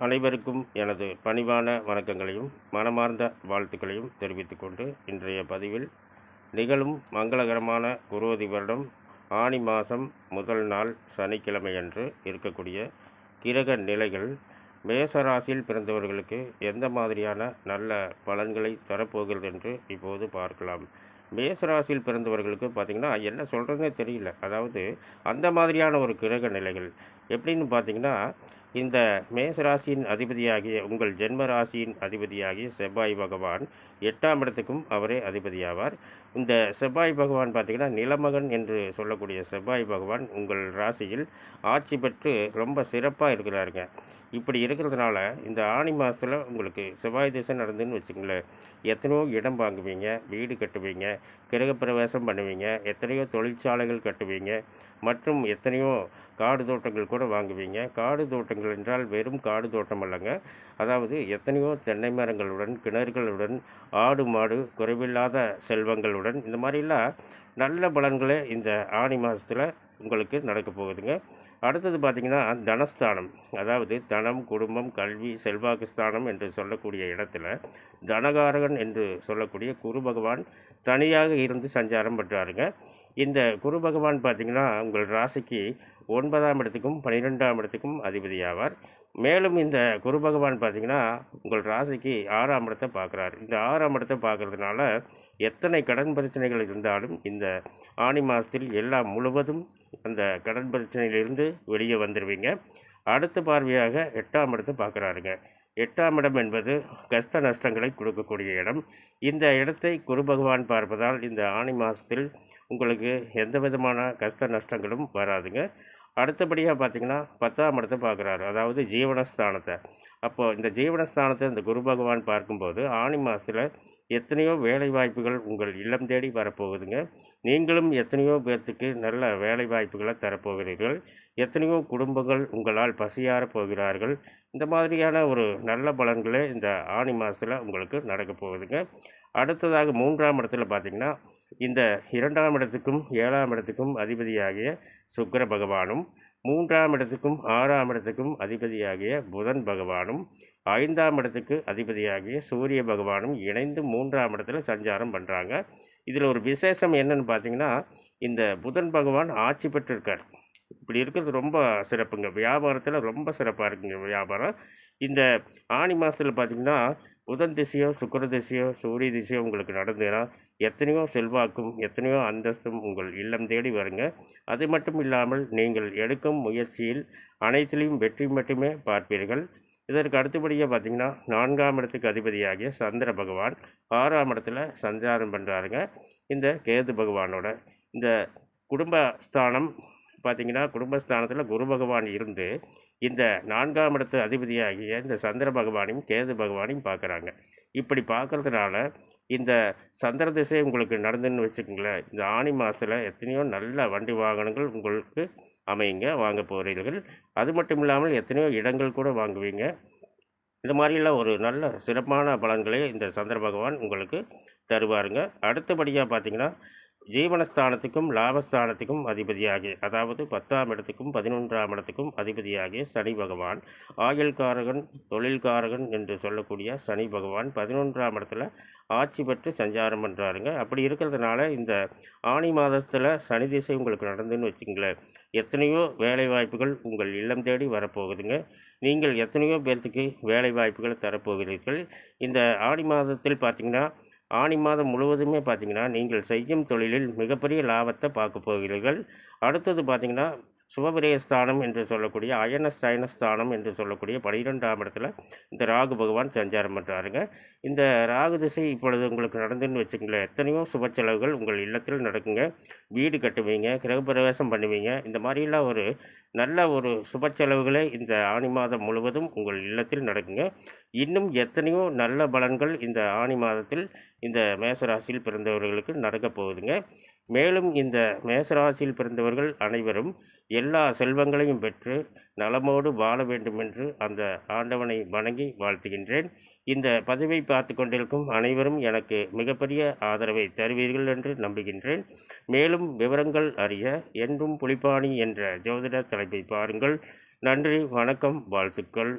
அனைவருக்கும் எனது பணிவான வணக்கங்களையும் மனமார்ந்த வாழ்த்துக்களையும் தெரிவித்துக் கொண்டு இன்றைய பதிவில் நிகழும் மங்களகரமான குரோதி வருடம் ஆனி மாதம் முதல் நாள் சனிக்கிழமையன்று இருக்கக்கூடிய கிரக நிலைகள் மேசராசியில் பிறந்தவர்களுக்கு எந்த மாதிரியான நல்ல பலன்களை தரப்போகிறது என்று இப்போது பார்க்கலாம். மேசராசியில் பிறந்தவர்களுக்கு பார்த்திங்கன்னா என்ன சொல்கிறதுனே தெரியல. அதாவது அந்த மாதிரியான ஒரு கிரக நிலைகள் எப்படின்னு பார்த்திங்கன்னா, இந்த மேசராசியின் அதிபதியாகிய உங்கள் ஜென்ம ராசியின் அதிபதியாகிய செவ்வாய் பகவான் 8ஆம் இடத்துக்கும் அவரே அதிபதியாவார். இந்த செவ்வாய் பகவான் பார்த்திங்கன்னா நிலமகன் என்று சொல்லக்கூடிய செவ்வாய் பகவான் உங்கள் ராசியில் ஆட்சி பெற்று ரொம்ப சிறப்பாக இருக்கிறாருங்க. இப்படி இருக்கிறதுனால இந்த ஆனி மாதத்தில் உங்களுக்கு செவ்வாய் திசை நடந்துன்னு வச்சுங்களேன், எத்தனையோ இடம் வாங்குவீங்க, வீடு கட்டுவீங்க, கிரகப்பிரவேசம் பண்ணுவீங்க, எத்தனையோ தொழிற்சாலைகள் கட்டுவீங்க, மற்றும் எத்தனையோ காடு தோட்டங்கள் கூட வாங்குவீங்க. காடு தோட்டங்கள் என்றால் வெறும் காடு தோட்டம் அல்லங்க, அதாவது எத்தனையோ தென்னை மரங்களுடன், கிணறுகளுடன், ஆடு மாடு குறைவில்லாத செல்வங்களுடன், இந்த மாதிரிலாம் நல்ல பலன்களே இந்த ஆனி மாதத்தில் உங்களுக்கு நடக்க போகுதுங்க. அடுத்தது பார்த்திங்கன்னா தனஸ்தானம், அதாவது தனம், குடும்பம், கல்வி, செல்வாக்கு ஸ்தானம் என்று சொல்லக்கூடிய இடத்துல தனகாரகன் என்று சொல்லக்கூடிய குரு பகவான் தனியாக இருந்து சஞ்சாரம் பண்ணுறாருங்க. இந்த குரு பகவான் பார்த்திங்கன்னா உங்கள் ராசிக்கு 9ஆம் இடத்துக்கும் 12ஆம் இடத்துக்கும் அதிபதியாவார். மேலும் இந்த குரு பகவான் பார்த்திங்கன்னா உங்கள் ராசிக்கு 6ஆம் இடத்தை பார்க்குறாரு. இந்த 6ஆம் இடத்தை பார்க்குறதுனால எத்தனை கடன் பிரச்சனைகள் இருந்தாலும் இந்த ஆனி மாதத்தில் எல்லாம் முழுவதும் அந்த கடன் பிரச்சனையிலிருந்து வெளியே வந்துடுவீங்க. அடுத்த பார்வையாக 8ஆம் இடத்தை பார்க்குறாருங்க. 8ஆம் இடம் என்பது கஷ்ட நஷ்டங்களை கொடுக்கக்கூடிய இடம். இந்த இடத்தை குரு பகவான் பார்ப்பதால் இந்த ஆனி மாதத்தில் உங்களுக்கு எந்த விதமான கஷ்ட நஷ்டங்களும் வராதுங்க. அடுத்தபடியாக பார்த்திங்கன்னா 10ஆம் இடத்தை பார்க்குறாரு, அதாவது ஜீவனஸ்தானத்தை. அப்போது இந்த ஜீவனஸ்தானத்தை இந்த குரு பகவான் பார்க்கும்போது ஆனி மாதத்தில் எத்தனையோ வேலை வாய்ப்புகள் உங்கள் இல்லம் தேடி வரப்போகுதுங்க. நீங்களும் எத்தனையோ பேர்த்துக்கு நல்ல வேலை வாய்ப்புகளை தரப்போகிறீர்கள். எத்தனையோ குடும்பங்கள் உங்களால் பசியார போகிறார்கள். இந்த மாதிரியான ஒரு நல்ல பலன்களே இந்த ஆனி மாதத்தில் உங்களுக்கு நடக்க போகுதுங்க. அடுத்ததாக 3ஆம் இடத்துல பார்த்திங்கன்னா இந்த 2ஆம் இடத்துக்கும் 7ஆம் இடத்துக்கும் அதிபதியாகிய சுக்கிர பகவானும், 3ஆம் இடத்துக்கும் 6ஆம் இடத்துக்கும் அதிபதியாகிய புதன் பகவானும், 5ஆம் இடத்துக்கு அதிபதியாகிய சூரிய பகவானும் இணைந்து 3ஆம் இடத்துல சஞ்சாரம் பண்ணுறாங்க. இதில் ஒரு விசேஷம் என்னன்னு பார்த்தீங்கன்னா, இந்த புதன் பகவான் ஆட்சி பெற்றிருக்கார். இப்படி இருக்கிறது ரொம்ப சிறப்புங்க. வியாபாரத்தில் ரொம்ப சிறப்பாக இருக்குங்க வியாபாரம். இந்த ஆனி மாதத்தில் பார்த்திங்கன்னா புதன் திசையோ சுக்கிர திசையோ சூரிய திசையோ உங்களுக்கு நடந்ததுன்னா எத்தனையோ செல்வாக்கும் எத்தனையோ அந்தஸ்தும் உங்கள் இல்லம் தேடி வருங்க. அது மட்டும் இல்லாமல் நீங்கள் எடுக்கும் முயற்சியில் அனைத்திலையும் வெற்றி மட்டுமே பார்ப்பீர்கள். இதற்கு அடுத்தபடியாக பார்த்திங்கன்னா 4ஆம் இடத்துக்கு அதிபதியாகிய சந்திர பகவான் 6ஆம் இடத்துல சஞ்சாரம் பண்ணுறாருங்க. இந்த கேது பகவானோட இந்த குடும்பஸ்தானம் பார்த்திங்கன்னா குடும்பஸ்தானத்தில் குரு பகவான் இருந்து இந்த 4ஆம் இடத்து அதிபதியாகிய இந்த சந்திர பகவானையும் கேது பகவானையும் பார்க்குறாங்க. இப்படி பார்க்குறதுனால இந்த சந்திர திசை உங்களுக்கு நடந்துன்னு வச்சுக்கோங்களேன், இந்த ஆனி மாதத்தில் எத்தனையோ நல்ல வண்டி வாகனங்கள் உங்களுக்கு அமையுங்க, வாங்க போகிறீர்கள். அது மட்டும் இல்லாமல் எத்தனையோ இடங்கள் கூட வாங்குவீங்க. இந்த மாதிரிலாம் ஒரு நல்ல சிறப்பான பலன்களை இந்த சந்திர பகவான் உங்களுக்கு தருவாருங்க. அடுத்தபடியாக பார்த்திங்கன்னா ஜீவனஸ்தானத்துக்கும் லாபஸ்தானத்துக்கும் அதிபதியாகிய, அதாவது 10ஆம் இடத்துக்கும் 11ஆம் இடத்துக்கும் அதிபதியாகிய சனி பகவான், ஆயுள்காரகன், தொழில்காரகன் என்று சொல்லக்கூடிய சனி பகவான் 11ஆம் இடத்துல ஆட்சி பெற்று சஞ்சாரம் பண்ணுறாருங்க. அப்படி இருக்கிறதுனால இந்த ஆனி மாதத்தில் சனி திசை உங்களுக்கு நடந்துன்னு வச்சுங்களேன், எத்தனையோ வேலை வாய்ப்புகள் உங்கள் இல்லம் தேடி வரப்போகுதுங்க. நீங்கள் எத்தனையோ பேர்த்துக்கு வேலை வாய்ப்புகளை தரப்போகிறீர்கள். இந்த ஆனி மாதத்தில் பார்த்திங்கன்னா ஆனி மாதம் முழுவதுமே பார்த்திங்கன்னா நீங்கள் செய்யும் தொழிலில் மிகப்பெரிய லாபத்தை பார்க்க போகிறீர்கள். அடுத்தது பார்த்திங்கன்னா சுபவிரயஸ்தானம் என்று சொல்லக்கூடிய அயனஸ்தானம் என்று சொல்லக்கூடிய 12ஆம் இடத்துல இந்த ராகு பகவான் சஞ்சாரம் பண்ணுறாருங்க. இந்த ராகு திசை இப்பொழுது உங்களுக்கு நடந்துன்னு வச்சுக்கங்களேன், எத்தனையோ சுப செலவுகள் உங்கள் இல்லத்தில் நடக்குங்க. வீடு கட்டுவீங்க, கிரகப்பிரவேசம் பண்ணுவீங்க. இந்த மாதிரிலாம் ஒரு நல்ல ஒரு சுப செலவுகளே இந்த ஆனி மாதம் முழுவதும் உங்கள் இல்லத்தில் நடக்குங்க. இன்னும் எத்தனையோ நல்ல பலன்கள் இந்த ஆனி மாதத்தில் இந்த மேசராசியில் பிறந்தவர்களுக்கு நடக்க போகுதுங்க. மேலும் இந்த மேசராசியில் பிறந்தவர்கள் அனைவரும் எல்லா செல்வங்களையும் பெற்று நலமோடு வாழ வேண்டுமென்று அந்த ஆண்டவனை வணங்கி வாழ்த்துகின்றேன். இந்த பதிவை பார்த்து கொண்டிருக்கும் அனைவரும் எனக்கு மிகப்பெரிய ஆதரவை தருவீர்கள் என்று நம்புகின்றேன். மேலும் விவரங்கள் அறிய என்றும் புலிப்பாணி என்ற ஜோதிட தலைப்பை பாருங்கள். நன்றி, வணக்கம், வாழ்த்துக்கள்.